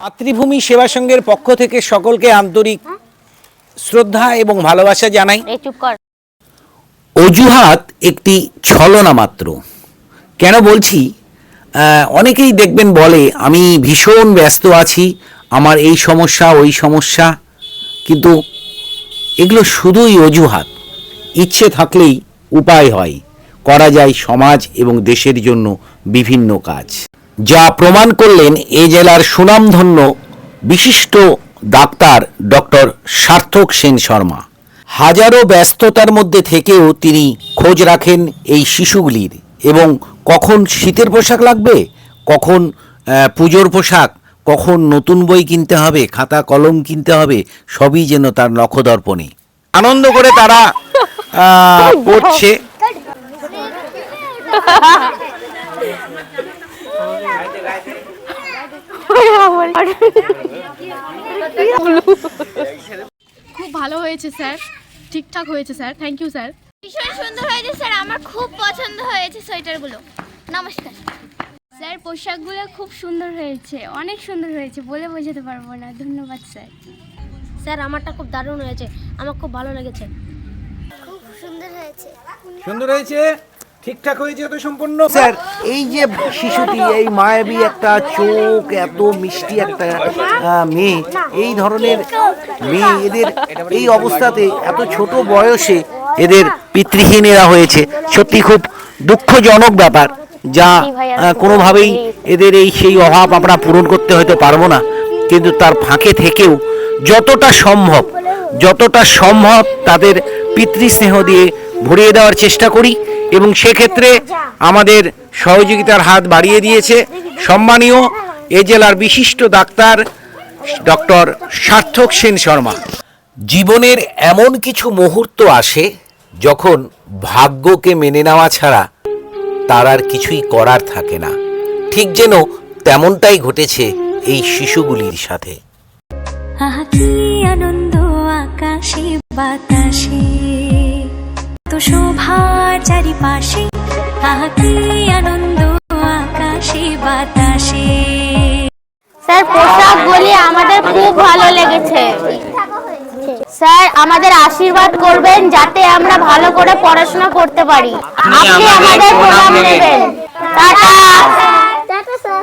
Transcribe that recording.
মাতৃভূমি সেবা সংঘের পক্ষ থেকে সকলকে আন্তরিক শ্রদ্ধা এবং ভালোবাসা জানাই। অজুহাত একটি ছলনা মাত্র। কেন বলছি, অনেকেই দেখবেন বলে আমি ভীষণ ব্যস্ত আছি, আমার এই সমস্যা ওই সমস্যা, কিন্তু এগুলো শুধুই অজুহাত। ইচ্ছে থাকলেই উপায় হয়, করা যায় সমাজ এবং দেশের জন্য বিভিন্ন কাজ, যা প্রমাণ করলেন এ জেলার সুনামধন্য বিশিষ্ট ডাক্তার ডক্টর সার্থক সেন শর্মা। হাজারো ব্যস্ততার মধ্যে থেকেও তিনি খোঁজ রাখেন এই শিশুগুলির, এবং কখন শীতের পোশাক লাগবে, কখন পুজোর পোশাক, কখন নতুন বই কিনতে হবে, খাতা কলম কিনতে হবে, সবই যেন তার নখদর্পণে। আনন্দ করে তারা পড়ছে। খুব ভালো হয়েছে স্যার, ঠিকঠাক হয়েছে স্যার, থ্যাংক ইউ স্যার। ভীষণ সুন্দর হয়েছে স্যার, আমার খুব পছন্দ হয়েছে সোয়েটারগুলো। নমস্কার স্যার, পোশাকগুলো খুব সুন্দর হয়েছে, অনেক সুন্দর হয়েছে, বলে বোঝাতে পারবো না। ধন্যবাদ স্যার। স্যার, আমারটা খুব দারুণ হয়েছে, আমার খুব ভালো লেগেছে। খুব সুন্দর হয়েছে। সুন্দর হয়েছে, ঠিকঠাক হয়েছে, তো সম্পূর্ণ। স্যার, এই যে শিশুটি, এই মায়াবী একটা চোখ, এত মিষ্টি একটা মেয়ে, এই ধরনের মেয়ে, এদের এই অবস্থাতে এত ছোট বয়সে এদের পিতৃহীন এরা হয়েছে, সত্যি খুব দুঃখজনক ব্যাপার, যা কোনোভাবেই এদের এই সেই অভাব আমরা পূরণ করতে হয়তো পারবো না, কিন্তু তার ফাঁকে থেকেও যতটা সম্ভব তাদের পিতৃস্নেহ দিয়ে ভরিয়ে দেওয়ার চেষ্টা করি, এবং সেক্ষেত্রে আমাদের সহযোগিতার হাত বাড়িয়ে দিয়েছে সম্মানীয় এ জেলার বিশিষ্ট ডাক্তার ডক্টর সার্থক সেন শর্মা। জীবনের এমন কিছু মুহূর্ত আসে যখন ভাগ্যকে মেনে নেওয়া ছাড়া তার আর কিছুই করার থাকে না। ঠিক যেন তেমনটাই ঘটেছে এই শিশুগুলির সাথে। আনন্দ আকাশে বাতাসে, তো শোভার চারিপাশে, কি আনন্দ আকাশে বাতাসে। স্যার, পোশাকগুলি আমাদের খুব ভালো লেগেছে। স্যার, আমাদের আশীর্বাদ করবেন যাতে আমরা ভালো করে পড়াশোনা করতে পারি। আপনি আমাদের প্রণাম নেবেন। টাটা। Tata sir.